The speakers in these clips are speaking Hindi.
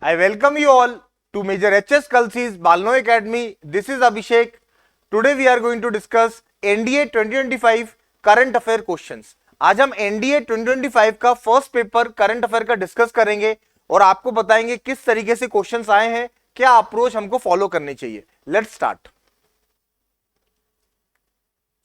I welcome you all to Major HS Kalsi's Balno Academy. This is Abhishek. Today we are going to discuss NDA 2025 current affair questions. आज हम एनडीए 2025 का फर्स्ट पेपर करंट अफेयर का डिस्कस करेंगे और आपको बताएंगे किस तरीके से क्वेश्चंस आए हैं, क्या अप्रोच हमको फॉलो करनी चाहिए. Let's start.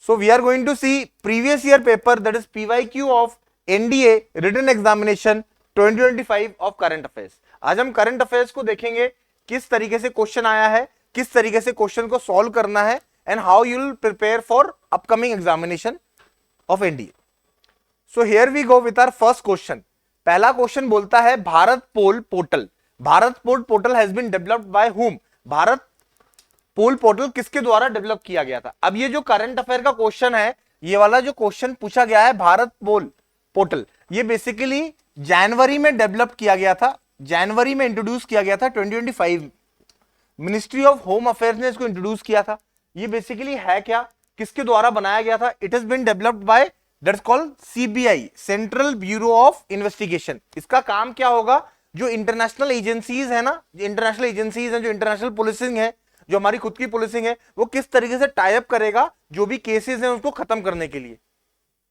So we are going to see previous year paper, that is PYQ of NDA written examination 2025 of current affairs. आज हम करंट अफेयर्स को देखेंगे किस तरीके से क्वेश्चन आया है, किस तरीके से क्वेश्चन को सॉल्व करना है and how you will prepare for upcoming examination of NDA. So here we go with our first question. पहला क्वेश्चन बोलता है Bharatpol portal. Bharatpol portal has been developed by whom. Bharatpol portal किसके द्वारा डेवलप किया गया था. अब ये जो करंट अफेयर का क्वेश्चन है, ये वाला जो क्वेश्चन पूछा गया है भारत पोल पोर्टल, ये बेसिकली जनवरी में डेवलप किया गया था, जनवरी में इंट्रोड्यूस किया गया था 2025. मिनिस्ट्री ऑफ होम अफेयर्स ने इसको इंट्रोड्यूस किया था. ये बेसिकली है क्या, किसके द्वारा बनाया गया था. It has been developed by that's called CBI, central bureau of investigation. इसका काम क्या होगा, जो इंटरनेशनल एजेंसीज है ना, इंटरनेशनल एजेंसीज है, जो इंटरनेशनल पुलिसिंग है, जो हमारी खुद की पुलिसिंग है, वो किस तरीके से टाई अप करेगा जो भी केसेस हैं उसको खत्म करने के लिए.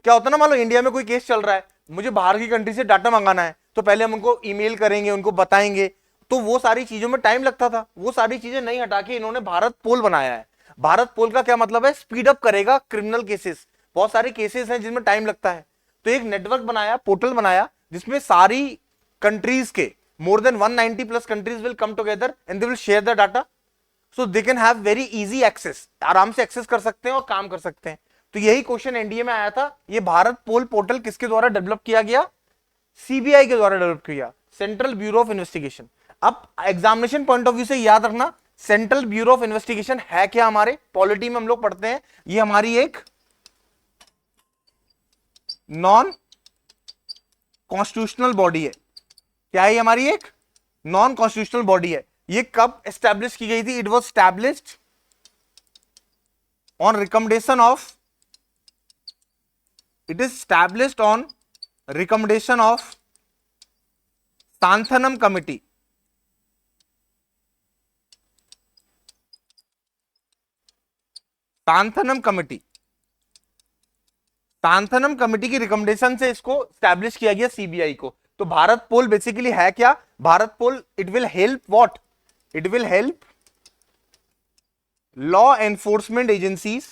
क्या होता है ना, मान लो इंडिया में कोई केस चल रहा है, मुझे बाहर की कंट्री से डाटा मंगाना है, तो पहले हम उनको ईमेल करेंगे, उनको बताएंगे, तो वो सारी चीजों में टाइम लगता था. वो सारी चीजें नहीं हटा के इन्होंने भारत पोल बनाया है. भारत पोल का क्या मतलब है, स्पीड अप करेगा क्रिमिनल केसेस. बहुत सारे केसेस हैं जिनमें टाइम लगता है, तो एक नेटवर्क बनाया, पोर्टल बनाया, जिसमें सारी कंट्रीज के more than 190 plus countries will come together and they will share the data. So they can have very easy access, आराम से एक्सेस कर सकते हैं और काम कर सकते हैं. तो यही क्वेश्चन एनडीए में आया था. ये भारत पोल पोर्टल किसके द्वारा डेवलप किया गया, सीबीआई के द्वारा डेवलप किया, सेंट्रल ब्यूरो ऑफ इन्वेस्टिगेशन. अब एग्जामिनेशन पॉइंट ऑफ व्यू से याद रखना, सेंट्रल ब्यूरो ऑफ इन्वेस्टिगेशन है क्या, हमारे पॉलिटी में हम लोग पढ़ते हैं, ये हमारी एक नॉन कॉन्स्टिट्यूशनल बॉडी है. क्या है, हमारी एक नॉन कॉन्स्टिट्यूशनल बॉडी है. ये कब एस्टैब्लिश की गई थी, it was established on recommendation of, it is established on recommendation of Santhanam committee. Santhanam committee, Santhanam committee की रिकमेंडेशन से इसको एस्टैब्लिश किया गया सीबीआई को. तो भारत पोल बेसिकली है क्या, Bharatpol it will help what, it will help law enforcement agencies,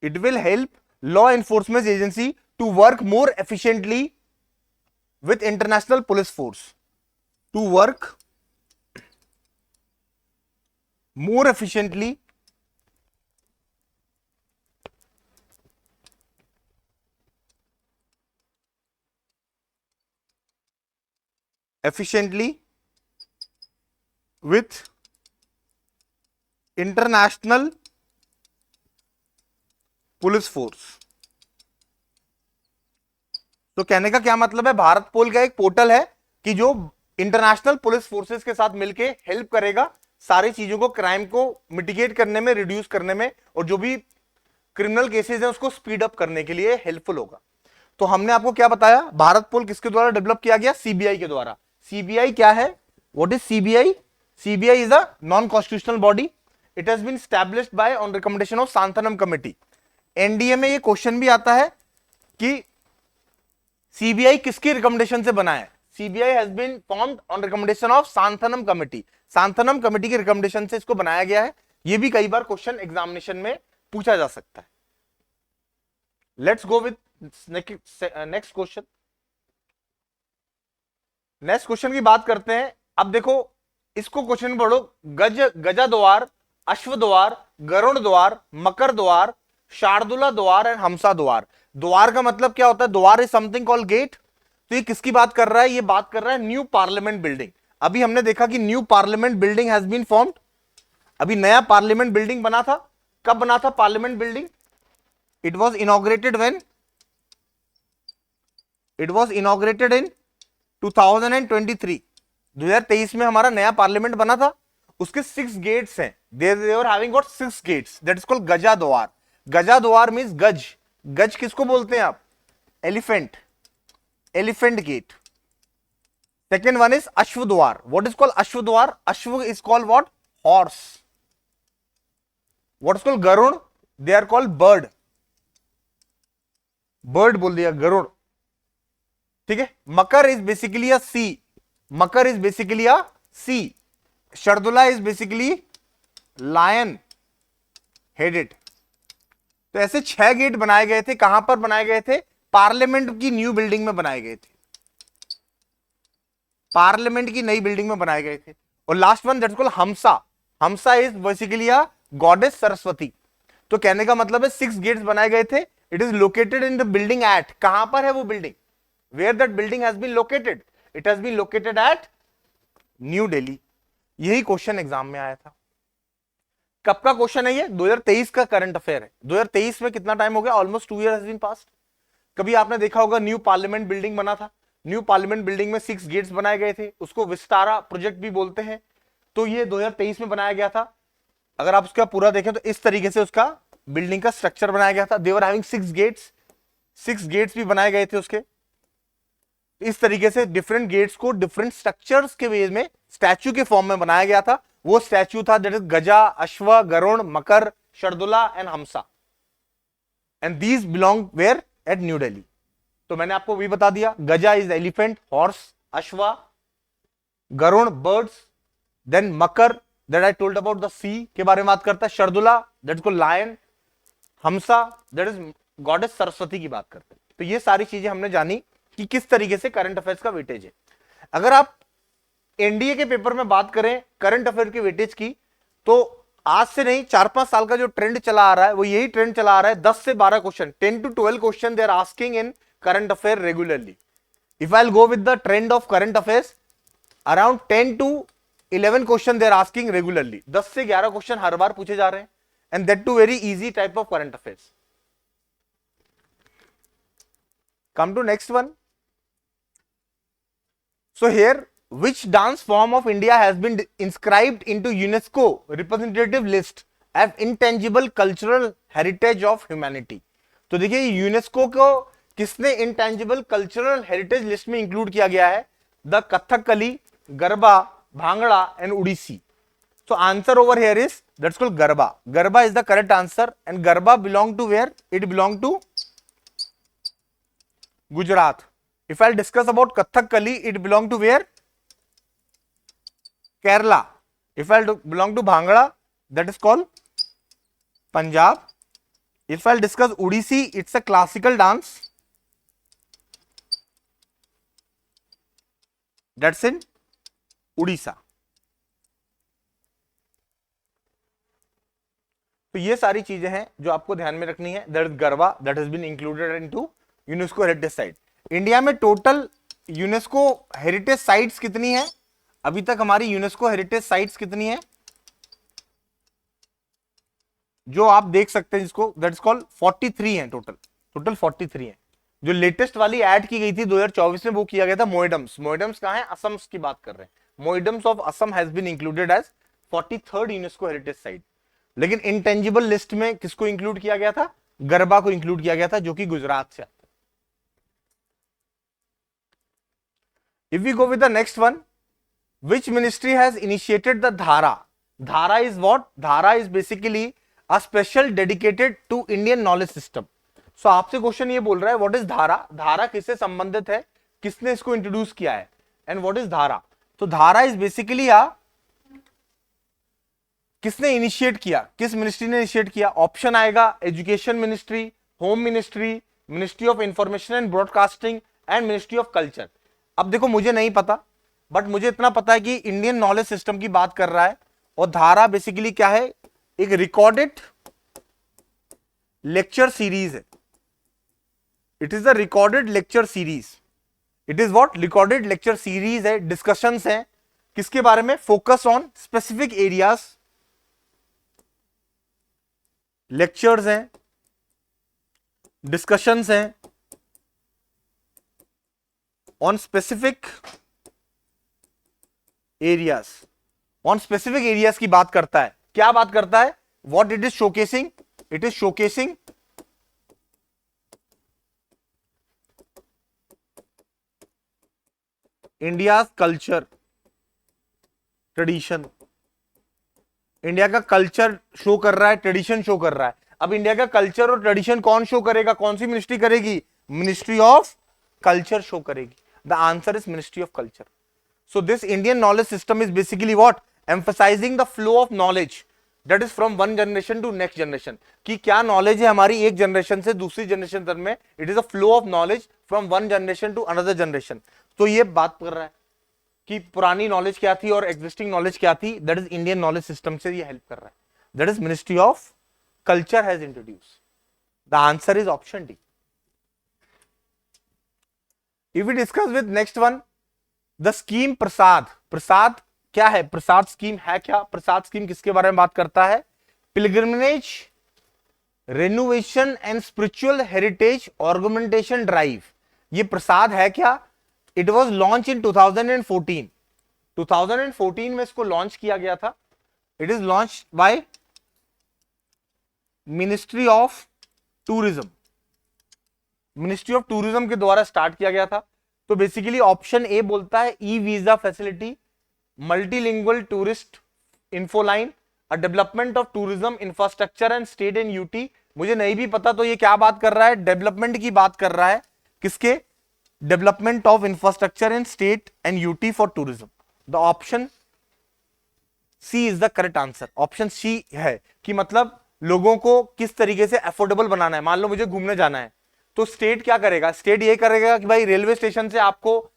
it will help law enforcement agency to work more efficiently with international police force, to work more efficiently with international police force. तो कहने का क्या मतलब है, भारत पोल का एक पोर्टल है कि जो इंटरनेशनल पुलिस फोर्सेस के साथ मिलके हेल्प करेगा सारी चीजों को, क्राइम को मिटिगेट करने में, रिड्यूस करने में, और जो भी क्रिमिनल केसेस हैं उसको स्पीड अप करने के लिए हेल्पफुल होगा. तो हमने आपको क्या बताया, भारत पोल किसके द्वारा डेवलप किया गया, सीबीआई के द्वारा. सीबीआई क्या है, what is CBI, CBI is a non constitutional body. It has been established by on recommendation of Santhanam committee. NDA में ये क्वेश्चन भी आता है कि सीबीआई किसकी रिकमेंडेशन से बना है. CBI has been formed on recommendation of Santhanam committee. Santhanam committee की रिकमेंडेशन से इसको बनाया गया है. ये भी कई बार क्वेश्चन एग्जामिनेशन में पूछा जा सकता है. Let's go with next question. Next question की बात करते हैं. अब देखो इसको क्वेश्चन पढ़ो, गजा द्वार, अश्व द्वार, गरुड़ द्वार, मकर द्वार, शार्दुला द्वार एंड हमसा द्वार. द्वार का मतलब क्या होता है, द्वार इज समथिंग कॉल्ड गेट. तो ये किसकी बात कर रहा है, ये बात कर रहा है न्यू पार्लियामेंट बिल्डिंग. अभी हमने देखा कि new parliament building has been formed. अभी नया पार्लियामेंट बिल्डिंग बना था. कब बना था parliament building, it was inaugurated when, it was inaugurated in 2023. 2023 में हमारा नया पार्लियामेंट बना था. उसके 6 गेट्स हैं, they were having got 6 gates, that is called गजा द्वार. गजा द्वार मीन्स गज. गज किसको बोलते हैं आप, elephant. elephant gate. Second one is Ashwadwar. What is called Ashwadwar? Ashwa is called what? Horse. What is called Garud? They are called bird. Bird बोल दिया, गरुड़. ठीक है. Makar is basically a sea. Makar is basically a sea. Shardula is basically lion headed. तो ऐसे 6 गेट बनाए गए थे. कहां पर बनाए गए थे? पार्लियामेंट की न्यू बिल्डिंग में बनाए गए थे. पार्लियामेंट की नई बिल्डिंग में बनाए गए थे. और last one that's called Hamsa. Hamsa is basically a goddess Saraswati. तो कहने का मतलब है 6 गेट्स बनाए गए थे. It is located in the building at. कहां पर है वो बिल्डिंग? Where that building has been located? It has been located at new Delhi. यही क्वेश्चन एग्जाम में आया था. कब का क्वेश्चन है ये? 2023 का करंट अफेयर है. 2023 में कितना टाइम हो गया? Almost 2 year has been past. कभी आपने देखा होगा न्यू पार्लियामेंट बिल्डिंग बना था. न्यू पार्लियामेंट बिल्डिंग में 6 गेट्स बनाए गए थे. उसको विस्तारा प्रोजेक्ट भी बोलते हैं. तो ये 2023 में बनाया गया था. अगर आप उसका पूरा देखें तो इस तरीके से उसका बिल्डिंग का स्ट्रक्चर बनाया गया था. They were having 6 gets. 6 गेट्स भी बनाए गए थे उसके. इस तरीके से डिफरेंट गेट्स को डिफरेंट स्ट्रक्चर्स के वे में स्टैच्यू के फॉर्म में बनाया गया था. वो स्टैच्यू था that is Gaja, Ashwa, Garuda, Makar, Shardula and Hamsa. And these belong where? At new Delhi. तो मैंने आपको भी बता दिया. Gaja is elephant, horse, Ashwa, Garuda birds, then Makar that I told about the sea के बारे में बात करता है. Shardula that is called lion. Hamsa that is goddess Saraswati की बात करते हैं. तो ये सारी चीजें हमने जानी कि किस तरीके से करंट अफेयर्स का वेटेज है. अगर आप एनडीए के पेपर में बात करें करंट अफेयर की वेटेज की, तो आज से नहीं 4-5 साल का जो ट्रेंड चला आ रहा है वो यही ट्रेंड चला आ रहा है. 10 से 12 question, 10 to 12 question they are asking in current affair regularly. If I will go with the trend of current affairs, around 10 to 11 question they are asking regularly. 10 से 11 क्वेश्चन हर बार पूछे जा रहे हैं. And that too very easy type of current affairs. Come to next one. So here, which dance form of India has been inscribed into UNESCO representative list as intangible cultural heritage of humanity? तो देखिए यूनेस्को को किसने इंटेंजिबल कल्चरल हेरिटेज लिस्ट में इंक्लूड किया गया है? The Kathakali, garba, bhangra and Odissi. So answer over here is that's called Garba. Garba is the correct answer and Garba belong to where? It belong to Gujarat. If I'll discuss about Kathakali, it belong to where? Kerala. If I'll belong to Bhangra, that is called Punjab. If I'll discuss Odissi, it's a classical dance. That's in Odisha. तो ये सारी चीजें हैं जो आपको ध्यान में रखनी है. That is Garba that has been included into UNESCO Heritage Site. India में टोटल यूनेस्को हेरिटेज साइट्स कितनी है? अभी तक हमारी यूनेस्को हेरिटेज साइट्स कितनी है जो आप देख सकते हैं जिसको? दैट इज कॉल्ड 43 है. टोटल 43 है. जो लेटेस्ट वाली ऐड की गई थी 2024 में वो किया गया था मोइडम्स. मोइडम्स कहां है? असम की बात कर रहे हैं. Moidams of Assam has been included as 43rd UNESCO heritage site. लेकिन इंटेंजिबल लिस्ट में किसको इंक्लूड किया गया था? गरबा को इंक्लूड किया गया था जो कि गुजरात से. If we go with the next one, which ministry has initiated the Dhara? Dhara is what? Dhara is basically a special dedicated to Indian knowledge system. So आपसे क्वेश्चन ये बोल रहा है what is धारा? धारा किससे संबंधित है? किसने इसको इंट्रोड्यूस किया है? And what is धारा? तो धारा इज बेसिकली किसने इनिशिएट किया? किस मिनिस्ट्री ने इनिशिएट किया? ऑप्शन आएगा education ministry, home ministry, ministry of information and broadcasting and ministry of culture. अब देखो मुझे नहीं पता, बट मुझे इतना पता है कि इंडियन नॉलेज सिस्टम की बात कर रहा है. और धारा बेसिकली क्या है? एक रिकॉर्डेड लेक्चर सीरीज है. It is the recorded lecture series. It is what? Recorded lecture series है. डिस्कशंस हैं किसके बारे में? Focus on specific areas. Lectures हैं, डिस्कशंस हैं on specific areas. On specific areas की बात करता है. क्या बात करता है? What it is showcasing? It is showcasing India culture tradition, India का कल्चर शो कर रहा है, ट्रेडिशन शो कर रहा है। अब इंडिया का कल्चर और ट्रेडिशन कौन शो करेगा, कौन सी मिनिस्ट्री करेगी, मिनिस्ट्री ऑफ कल्चर शो करेगी। The answer is ministry of culture. So this Indian knowledge system is basically what, emphasizing the flow of knowledge that is from one generation to next generation, कि क्या नॉलेज है हमारी एक जनरेशन से दूसरी जनरेशन तक में, it is a flow of knowledge from one generation to another generation. तो ये बात कर रहा है कि पुरानी नॉलेज क्या थी और एग्जिस्टिंग नॉलेज क्या थी, that is Indian knowledge system से ये हेल्प कर रहा है, that is ministry of culture has introduce. The answer is option D. If we discuss with next one, the scheme PRASAD. PRASAD क्या है, प्रसाद स्कीम है क्या, प्रसाद स्कीम किसके बारे में बात करता है, pilgrimage renovation and spiritual heritage augmentation drive. ये प्रसाद है क्या, इट वॉज लॉन्च इन 2014। 2014 में इसको लॉन्च किया गया था। It is launch by ministry of tourism, ministry of tourism के द्वारा स्टार्ट किया गया था। तो बेसिकली ऑप्शन ए बोलता है e visa facility, multilingual tourist Infoline, a development of tourism infrastructure and state in UT. मुझे नहीं भी पता तो ये क्या बात कर रहा है, डेवलपमेंट की बात कर रहा है, किसके, development of infrastructure in state and UT for tourism. The option C is the correct answer. Option C है कि मतलब लोगों को किस तरीके से अफोर्डेबल बनाना है। मान लो मुझे घूमने जाना है, तो स्टेट क्या करेगा, स्टेट ये करेगा कि भाई रेलवे स्टेशन से आपको,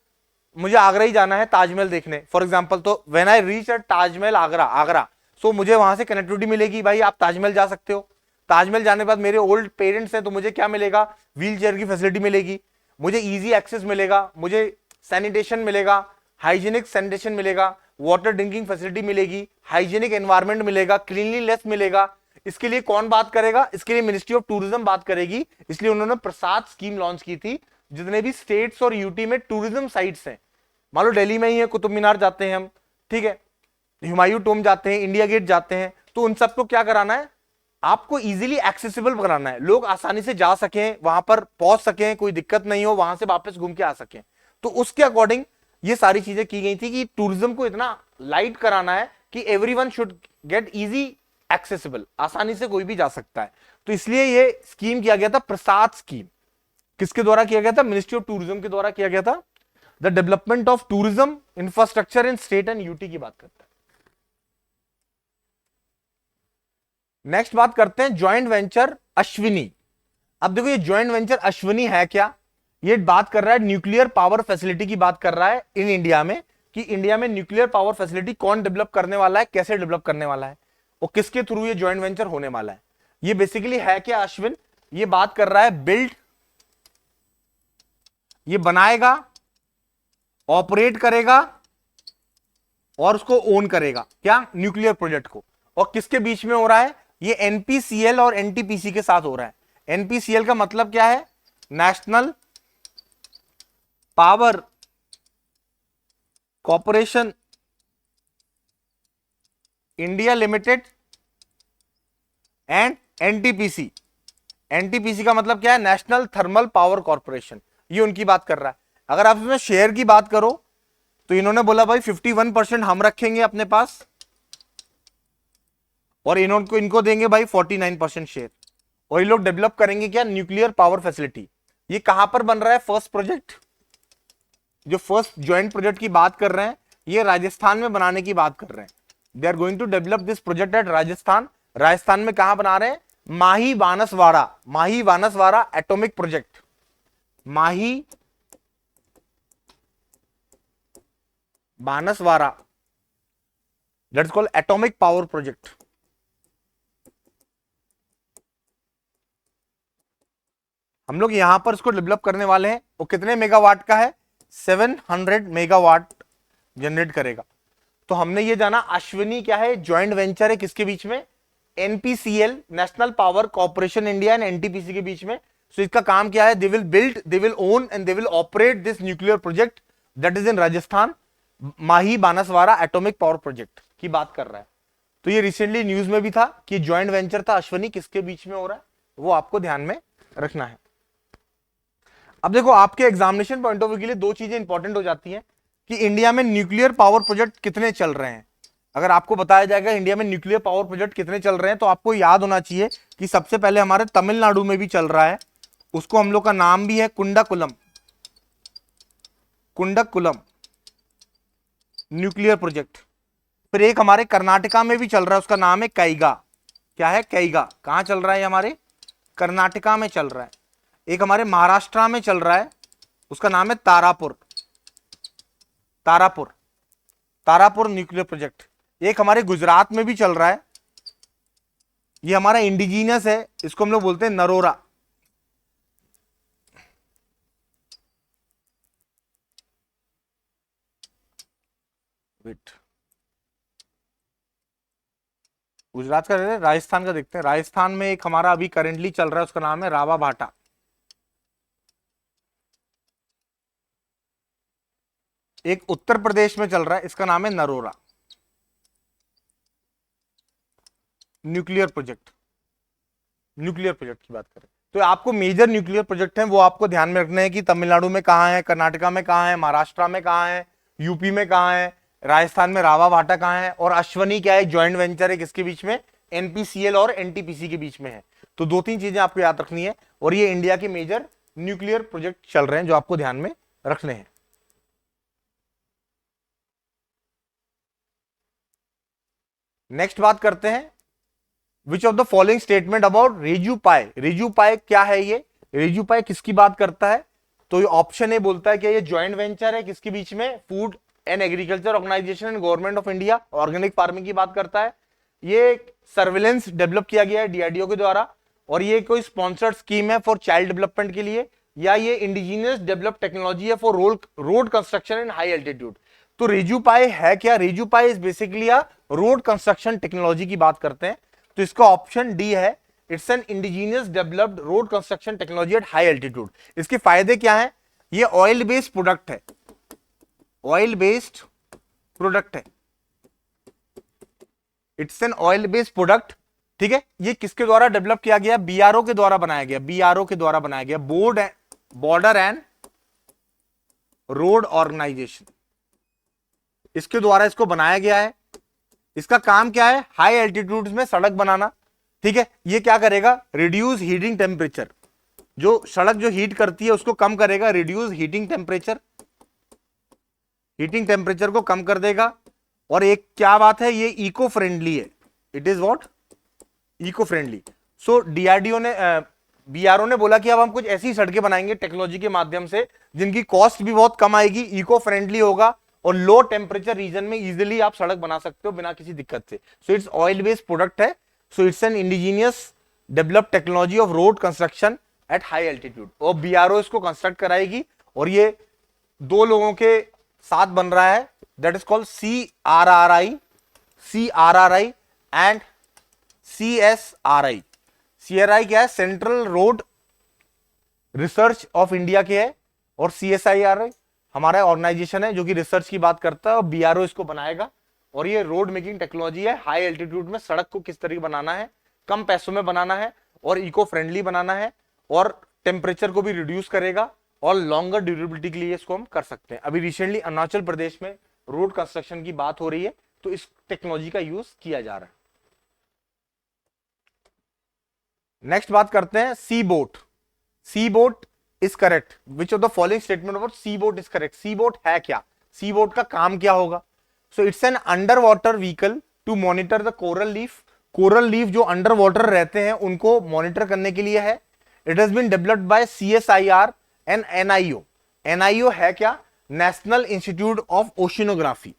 मुझे आगरा ही जाना है ताजमहल देखने for example, so when I reach at Taj Mahal Agra, so मुझे वहां से कनेक्टिविटी मिलेगी, भाई आप ताजमहल जा सकते हो। ताजमहल जाने के बाद मेरे ओल्ड पेरेंट्स हैं तो मुझे क्या मिलेगा, व्हील चेयर की फैसिलिटी मिलेगी, मुझे इजी एक्सेस मिलेगा, मुझे सैनिटेशन मिलेगा, हाइजीनिक सैनिटेशन मिलेगा, वाटर ड्रिंकिंग फैसिलिटी मिलेगी, हाइजीनिक एनवायरमेंट मिलेगा, क्लीनलीनेस मिलेगा। इसके लिए कौन बात करेगा, इसके लिए मिनिस्ट्री ऑफ टूरिज्म बात करेगी। इसलिए उन्होंने प्रसाद स्कीम लॉन्च की थी। जितने भी स्टेट्स और यूटी में टूरिज्म साइट्स हैं, मान लो दिल्ली में ही है, कुतुब मीनार जाते हैं हम, ठीक है, हुमायूं टोम जाते हैं, इंडिया गेट जाते हैं, तो उन सबको क्या कराना है, आपको इजीली एक्सेसिबल बनाना है, लोग आसानी से जा सकें, वहां पर पहुंच सकें, कोई दिक्कत नहीं हो, वहां से वापस घूम के आ सकें। तो उसके अकॉर्डिंग ये सारी चीजें की गई थी कि टूरिज्म को इतना लाइट कराना है कि everyone should get easy accessible, आसानी से कोई भी जा सकता है। तो इसलिए ये स्कीम किया गया था, प्रसाद स्कीम। किसके द्वारा किया गया था, मिनिस्ट्री ऑफ टूरिज्म के द्वारा किया गया था। The development of tourism infrastructure in state and UT की बात करता है। नेक्स्ट बात करते हैं ज्वाइंट वेंचर अश्विनी। अब देखो ये ज्वाइंट वेंचर अश्विनी है क्या, ये बात कर रहा है न्यूक्लियर पावर फैसिलिटी की बात कर रहा है इन इंडिया में, कि इंडिया में न्यूक्लियर पावर फैसिलिटी कौन डेवलप करने वाला है, कैसे डेवलप करने वाला है और किसके थ्रू ये ज्वाइंट वेंचर होने वाला है। ये बेसिकली है क्या अश्विन, ये बात कर रहा है बिल्ड, ये बनाएगा, ऑपरेट करेगा और उसको ओन करेगा, क्या, न्यूक्लियर प्रोजेक्ट को। और किसके बीच में हो रहा है, ये एनपीसीएल और एनटीपीसी के साथ हो रहा है। एनपीसीएल का मतलब क्या है, national power corporation India limited and NTPC. NTPC का मतलब क्या है, नेशनल थर्मल पावर कॉर्पोरेशन, ये उनकी बात कर रहा है। अगर आप इसमें शेयर की बात करो तो इन्होंने बोला भाई 51% हम रखेंगे अपने पास और इनको देंगे भाई 49% शेयर, और ये लोग डेवलप करेंगे क्या, न्यूक्लियर पावर फैसिलिटी। ये कहां पर बन रहा है, फर्स्ट प्रोजेक्ट, जो फर्स्ट ज्वाइंट प्रोजेक्ट की बात कर रहे हैं, ये राजस्थान में बनाने की बात कर रहे हैं। They are going to develop this project at Rajasthan. Rajasthan में कहां बना रहे हैं, Mahi Banswara atomic project, Mahi Banswara, that's called atomic power project. हम लोग यहां पर इसको डेवलप करने वाले हैं। वो कितने मेगावाट का है, 700 मेगावाट जनरेट करेगा। तो हमने ये जाना अश्विनी क्या है, ज्वाइंट वेंचर है, किसके बीच में, NPCL national power corporation India and NTPC के बीच में। सो इसका काम क्या है, they will build, they will own and they will operate this nuclear project that is in Rajasthan, Mahi Banswara atomic power project की बात कर रहा है। तो ये रिसेंटली न्यूज में भी था कि ज्वाइंट वेंचर था अश्विनी, किसके बीच में हो रहा है वो आपको ध्यान में रखना है। अब देखो आपके एग्जामिनेशन पॉइंट ऑफ व्यू के लिए दो चीजें इंपॉर्टेंट हो जाती हैं कि इंडिया में न्यूक्लियर पावर प्रोजेक्ट कितने चल रहे हैं। अगर आपको बताया जाएगा इंडिया में न्यूक्लियर पावर प्रोजेक्ट कितने चल रहे हैं, तो आपको याद होना चाहिए कि सबसे पहले हमारे तमिलनाडु में भी चल रहा है, उसको हम लोग का नाम भी है कुंडाकुलम, कुंडकुलम न्यूक्लियर प्रोजेक्ट। फिर एक हमारे कर्नाटका में भी चल रहा है, उसका नाम है कैगा। क्या है? कैगा। कहां चल रहा है? हमारे कर्नाटका में चल रहा है। एक हमारे महाराष्ट्र में चल रहा है, उसका नाम है तारापुर, तारापुर, तारापुर न्यूक्लियर प्रोजेक्ट। एक हमारे गुजरात में भी चल रहा है, ये हमारा इंडिजीनियस है, इसको हम लोग बोलते हैं नरोरा। वेट, गुजरात का है, राजस्थान का देखते हैं। राजस्थान में एक हमारा अभी करेंटली चल रहा है, उसका नाम है रावा भाटा। एक उत्तर प्रदेश में चल रहा है, इसका नाम है Narora nuclear project. Nuclear project की बात करें तो आपको मेजर न्यूक्लियर प्रोजेक्ट हैं वो आपको ध्यान में रखने हैं कि तमिलनाडु में कहां है, कर्नाटका में कहां है, महाराष्ट्र में कहां है, यूपी में कहां है, राजस्थान में रावा भाटा कहां है, और अश्वनी क्या है, ज्वाइंट वेंचर है किसके बीच में, एनपीसीएल और एनटीपीसी के बीच में है। तो दो तीन चीजें आपको याद रखनी है, और ये इंडिया के मेजर न्यूक्लियर प्रोजेक्ट चल रहे हैं जो आपको ध्यान में रखने हैं। नेक्स्ट बात करते हैं, which of the following statement about Rejupave. Rejupave क्या है? ये रेजू पाई किसकी बात करता है? तो ये ऑप्शन ए बोलता है कि ये ज्वाइंट वेंचर है किसके बीच में, food and agriculture organization and government of India, organic farming की बात करता है। ये सर्विलेंस डेवलप किया गया है डीआरडीओ के द्वारा, और ये कोई स्पॉन्सर्ड स्कीम है फॉर चाइल्ड डेवलपमेंट के लिए, या ये इंडिजीनियस डेवलप टेक्नोलॉजी है for road construction in high altitude. तो रेजू पाई है क्या? Rejupave is basically a road construction technology की बात करते हैं, तो इसका ऑप्शन डी है, it's an indigenous developed road construction technology at high altitude. इसके फायदे क्या है? ये ऑयल बेस्ड प्रोडक्ट है, ऑयल बेस्ड प्रोडक्ट है, it's an oil based product. ठीक है, ये किसके द्वारा डेवलप किया गया? बीआरओ के द्वारा बनाया गया, बीआरओ के द्वारा बनाया गया, बॉर्डर एंड रोड ऑर्गेनाइजेशन, इसके द्वारा इसको बनाया गया है। इसका काम क्या है? हाई एल्टीट्यूड में सड़क बनाना। ठीक है, ये क्या करेगा? रिड्यूस हीटिंग टेम्परेचर, जो सड़क जो हीट करती है उसको कम करेगा, reduce heating temperature, heating temperature को कम कर देगा। और एक क्या बात है, ये इको फ्रेंडली है, it is what, eco friendly. So DRDO ने बीआरओ ने बोला कि अब हम कुछ ऐसी सड़कें बनाएंगे टेक्नोलॉजी के माध्यम से जिनकी कॉस्ट भी बहुत कम आएगी, इको फ्रेंडली होगा, और लो टेम्परेचर रीजन में इजीली आप सड़क बना सकते हो बिना किसी दिक्कत से। So it's oil based product है, so it's an indigenous develop technology of road construction at high altitude, और बीआरओ इसको कंस्ट्रक्ट कराएगी, और ये दो लोगों के साथ बन रहा है, that is called CRRI and CSRI। CRI क्या है? Central road research of India के है, और CSIRI हमारा ऑर्गेनाइजेशन है जो कि रिसर्च की बात करता है, और बीआरओ इसको बनाएगा। और ये रोड मेकिंग टेक्नोलॉजी है, हाई एल्टीट्यूड में सड़क को किस तरीके बनाना है, कम पैसों में बनाना है, और इको फ्रेंडली बनाना है, और टेम्परेचर को भी रिड्यूस करेगा, और लॉन्गर ड्यूरेबिलिटी के लिए इसको हम कर सकते हैं। अभी रिसेंटली अरुणाचल प्रदेश में रोड कंस्ट्रक्शन की बात हो रही है, तो इस टेक्नोलॉजी का यूज किया जा रहा है। नेक्स्ट बात करते हैं sea boat. Sea boat is correct, which of the following statement about sea boat is correct. Sea boat है क्या? सी बोट का काम क्या होगा? So it's an underwater vehicle to monitor the coral leaf. Coral leaf जो अंडर वाटर रहते हैं उनको मॉनिटर करने के लिए है। It has been developed by CSIR and NIO। NIO है क्या? National institute of oceanography.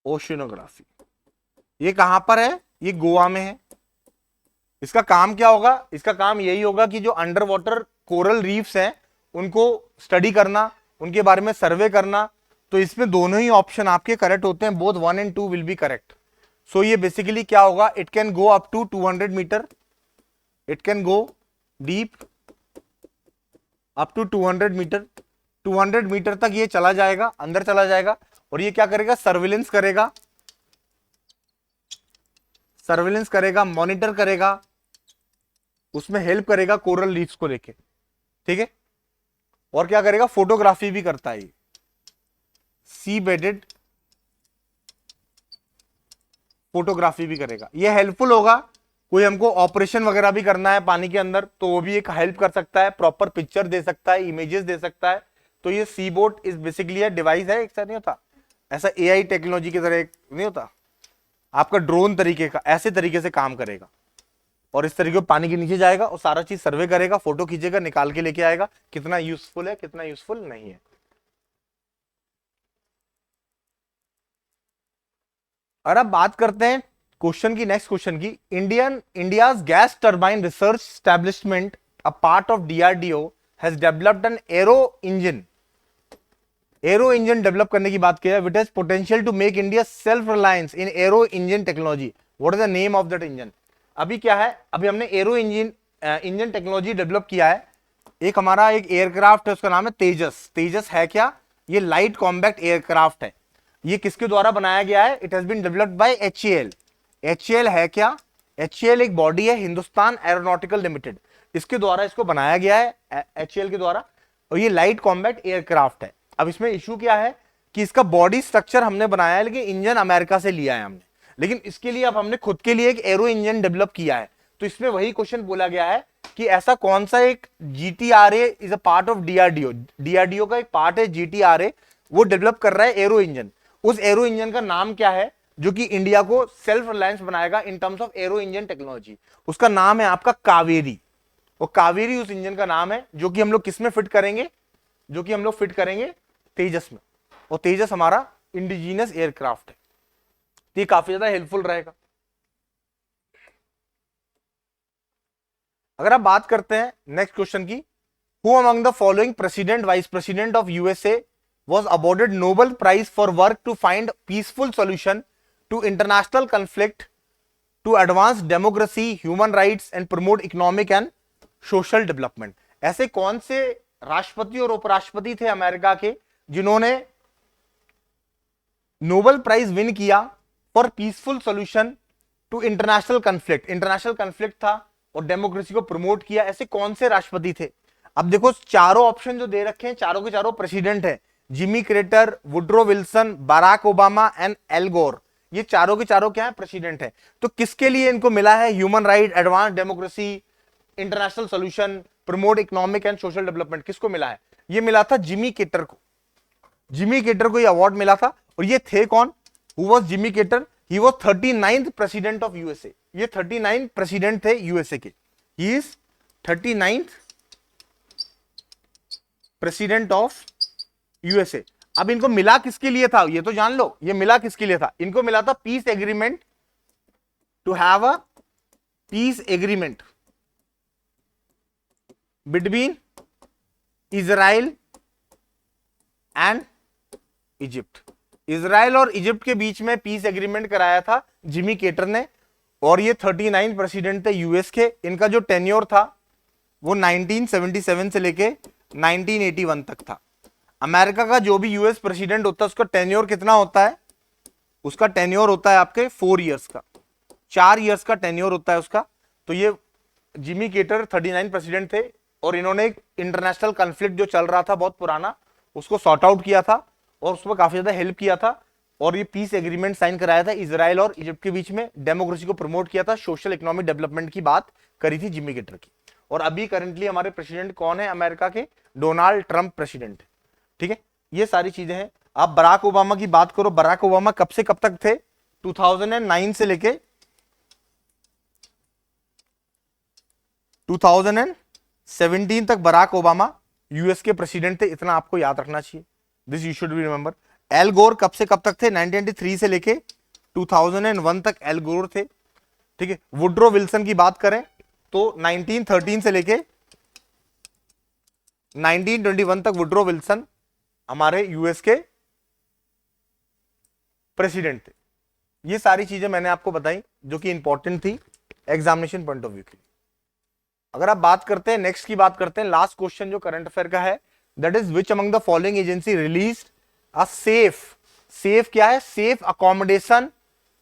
Oceanography ये कहां पर है? ये गोवा में है। इसका काम क्या होगा? इसका काम यही होगा कि जो अंडर वाटर कोरल रीफ्स हैं उनको स्टडी करना, उनके बारे में सर्वे करना। तो इसमें दोनों ही ऑप्शन आपके करेक्ट होते हैं, both 1 and 2 will be correct. So ये बेसिकली क्या होगा? It can go up to 200 metre, it can go deep up to 200 metre, 200 metre तक ये चला जाएगा, अंदर चला जाएगा, और ये क्या करेगा, सर्विलेंस करेगा, सर्विलेंस करेगा, मॉनिटर करेगा, उसमें हेल्प करेगा कोरल रीफ्स को लेके, ठीक है। और क्या करेगा, फोटोग्राफी भी करता है, सी बेडेड फोटोग्राफी भी करेगा। ये हेल्पफुल होगा, कोई हमको ऑपरेशन वगैरह भी करना है पानी के अंदर तो वो भी एक हेल्प कर सकता है, प्रॉपर पिक्चर दे सकता है, इमेजेस दे सकता है। तो ये सी बोट इज बेसिकली है डिवाइस है, ऐसा नहीं होता, ऐसा एआई टेक्नोलॉजी की तरह नहीं होता, आपका ड्रोन तरीके का ऐसे तरीके से काम करेगा, और इस तरीके पानी के नीचे जाएगा और सारा चीज सर्वे करेगा, फोटो खींचेगा, निकाल के लेके आएगा, कितना यूजफुल है कितना यूजफुल नहीं है। और अब बात करते हैं क्वेश्चन की, नेक्स्ट क्वेश्चन की। India's gas turbine research establishment, a part of DRDO, has developed an aero engine develop करने की बात किया, which has potential to make India self reliance in aero engine technology. What is the name of that engine? अभी क्या है, अभी हमने एरो इंजन टेक्नोलॉजी डेवलप किया है। एक हमारा एक एयरक्राफ्ट है, उसका नाम है तेजस। तेजस है क्या, ये लाइट कॉम्बैक्ट एयरक्राफ्ट है। ये किसके द्वारा बनाया गया है? It has been developed by HAL. HAL है क्या? एचएएल एक बॉडी है, हिंदुस्तान एरोनॉटिकल लिमिटेड, इसके द्वारा इसको बनाया गया है, एचएएल के द्वारा। और ये लाइट कॉम्बैक्ट एयरक्राफ्ट है। अब इसमें इशू क्या है कि इसका बॉडी स्ट्रक्चर हमने बनाया है, लेकिन इंजन अमेरिका से लिया है हमने, लेकिन इसके लिए अब हमने खुद के लिए एक एरो इंजन डेवलप किया है। तो इसमें वही क्वेश्चन बोला गया है कि ऐसा कौन सा एक GTRA is a part of DRDO, DRDO का एक पार्ट है जीटीआरए, वो डेवलप कर रहा है एरो इंजन। उस एरो इंजन का नाम क्या है जो कि इंडिया को सेल्फ रिलायंस बनाएगा in terms of arrow engine technology? उसका नाम है आपका कावेरी। और कावेरी उस इंजन का नाम है जो कि हम लोग किस में फिट करेंगे, जो कि हम लोग फिट करेंगे तेजस में। और तेजस हमारा इंडिजीनियस एयरक्राफ्ट है, तो ये काफी ज्यादा हेल्पफुल रहेगा। अगर आप बात करते हैं नेक्स्ट क्वेश्चन की, who among the following president vice president of USA was awarded Nobel Prize for work to find peaceful solution to international conflict, to advance democracy, human rights and promote economic and social development? ऐसे कौन से राष्ट्रपति और उपराष्ट्रपति थे अमेरिका के जिन्होंने नोबेल प्राइज विन किया for peaceful solution to international conflict? International conflict था और डेमोक्रेसी को प्रमोट किया, ऐसे कौन से राष्ट्रपति थे? अब देखो चारों ऑप्शन जो दे रखे हैं, चारों के चारों प्रेसिडेंट है, Jimmy Carter, Woodrow Wilson, Barack Obama and Al Gore. ये चारों के चारों क्या है? प्रेसिडेंट है। तो किसके लिए इनको मिला है? Human right, advance democracy, international solution, promote economic and social development. किसको मिला है? ये मिला था जिमी केटर को। जिमी केटर को ये अवार्ड मिला था। और ये थे कौन? Who was Jimmy cater? He was 39th president of USA. ये 39 प्रेसिडेंट थे यूएसए के। He is 39th president of USA. अब इनको मिला किसके लिए था ये तो जान लो, ये मिला किसके लिए था? इनको मिला था peace agreement, to have a peace agreement between Israel and Egypt. Israel और इजिप्ट के बीच में पीस एग्रीमेंट कराया था जिमी केटर ने। और ये 39 प्रेसिडेंट थे यूएस के। इनका जो टेन्योर था वो 1977 से लेके 1981 तक था। अमेरिका का जो भी यूएस प्रेसिडेंट होता है उसका टेन्योर कितना होता है? उसका टेन्योर होता है आपके 4 इयर्स का, 4 इयर्स का टेन्योर होता है उसका। तो ये जिमी केटर 39 प्रेसिडेंट थे और इन्होंने एक इंटरनेशनल कॉन्फ्लिक्ट जो चल रहा था बहुत पुराना, उसको सॉर्ट आउट किया था और उसमें काफी ज्यादा हेल्प किया था। और ये पीस एग्रीमेंट साइन कराया था इजराइल और इजिप्ट के बीच में, डेमोक्रेसी को प्रमोट किया था, सोशल इकोनॉमिक डेवलपमेंट की बात करी थी जिमी केटर की। और अभी करंटली हमारे प्रेसिडेंट कौन है अमेरिका के? Donald Trump president. ठीक है, ये सारी चीजें हैं। आप बराक ओबामा की बात करो, बराक ओबामा कब से कब तक थे? 2009 से लेके 2017 तक बराक ओबामा यूएस के प्रेसिडेंट थे। इतना आपको याद रखना चाहिए, this you should be remember. L गोर कब से कब तक थे? 1993 से लेके 2001 तक एल गोर थे। ठीक है, वुड्रो विल्सन की बात करें तो 1913 से लेके 1921 तक वुड्रो विल्सन हमारे यूएस के प्रेसिडेंट थे। ये सारी चीजें मैंने आपको बताई जो कि इंपॉर्टेंट थी एग्जामिनेशन पॉइंट ऑफ व्यू के लिए। अगर आप बात करते हैं नेक्स्ट की बात करते हैं, लास्ट क्वेश्चन जो करंट अफेयर का है, that is which among the following agency release a safe क्या है, safe accommodation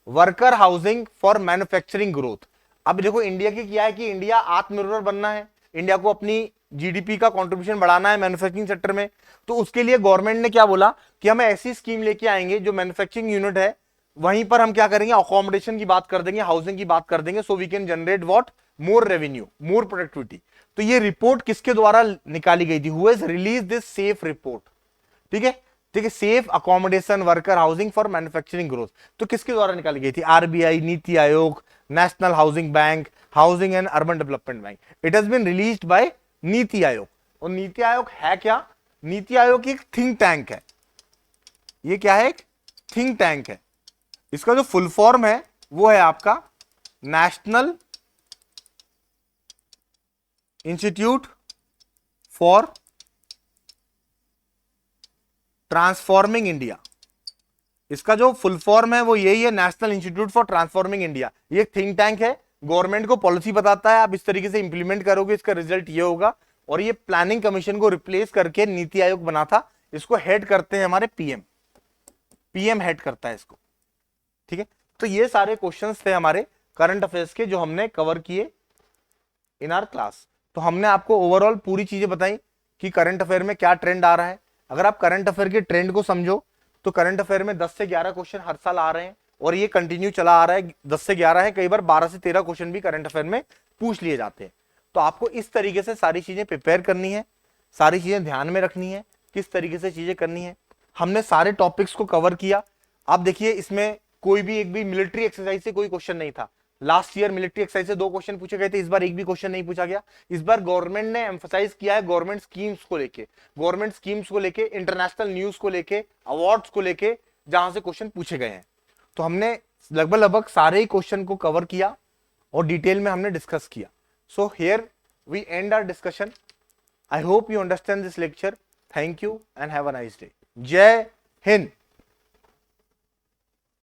worker housing for manufacturing growth. अब देखो इंडिया की क्या है कि इंडिया आत्मनिर्भर बनना है, इंडिया को अपनी जीडीपी का कंट्रीब्यूशन बढ़ाना है मैन्युफैक्चरिंग सेक्टर में। तो उसके लिए गवर्नमेंट ने क्या बोला कि हम ऐसी स्कीम लेके आएंगे जो मैन्युफैक्चरिंग यूनिट है वहीं पर हम क्या करेंगे, अकोमोडेशन की बात कर देंगे, हाउसिंग की बात कर देंगे, so we can generate what, more revenue, more productivity. तो ये रिपोर्ट किसके द्वारा निकाली गई थी, who has release this safe report, ठीक है, ठीक है, safe accommodation worker housing for manufacturing growth. तो किसके द्वारा निकाली गई थी, RBI, NITI Aayog, national housing bank, housing and urban development bank. It has been released by NITI Aayog. और नीति आयोग है क्या, नीति आयोग एक थिंक टैंक है, ये क्या है, एक थिंक टैंक है। इसका जो फुल फॉर्म है वो है आपका national institute for transforming India. इसका जो फुल फॉर्म है वो यही है, national institute for transforming India. ये थिंक टैंक है, गवर्नमेंट को पॉलिसी बताता है, आप इस तरीके से इंप्लीमेंट करोगे इसका रिजल्ट ये होगा। और ये प्लानिंग कमीशन को रिप्लेस करके नीति आयोग बना था, इसको हेड करते हैं हमारे पीएम हेड करता है इसको, ठीक है। तो ये सारे क्वेश्चंस थे हमारे करंट अफेयर्स के जो हमने कवर किए इन आवर क्लास। तो हमने आपको ओवरऑल पूरी चीजें बताई कि करंट अफेयर में क्या ट्रेंड आ रहा है। अगर आप करंट अफेयर के ट्रेंड को समझो तो करंट अफेयर में 10 से 11 क्वेश्चन हर साल आ रहे हैं और ये कंटिन्यू चला आ रहा है, 10 से 11 है, कई बार 12 से 13 क्वेश्चन भी करंट अफेयर में पूछ लिए जाते हैं। तो आपको इस तरीके से सारी चीजें प्रिपेयर करनी है, सारी चीजें ध्यान में रखनी है, किस तरीके से चीजें करनी है। हमने सारे टॉपिक्स को कवर किया। आप देखिए इसमें कोई भी एक भी मिलिट्री एक्सरसाइज से कोई क्वेश्चन नहीं था। लास्ट ईयर मिलिट्री एक्सरसाइज से 2 क्वेश्चन पूछे गए थे, इस बार एक भी क्वेश्चन नहीं पूछा गया। इस बार गवर्नमेंट ने एम्फसाइज किया है गवर्नमेंट स्कीम्स को लेके, इंटरनेशनल न्यूज को लेके, अवार्ड्स को लेके, जहां से क्वेश्चन पूछे गए हैं। तो हमने लगभग सारे ही क्वेश्चन को कवर किया और डिटेल में हमने डिस्कस किया। So here we end our discussion. I hope you understand this lecture. Thank you and have a nice day. जय हिंद।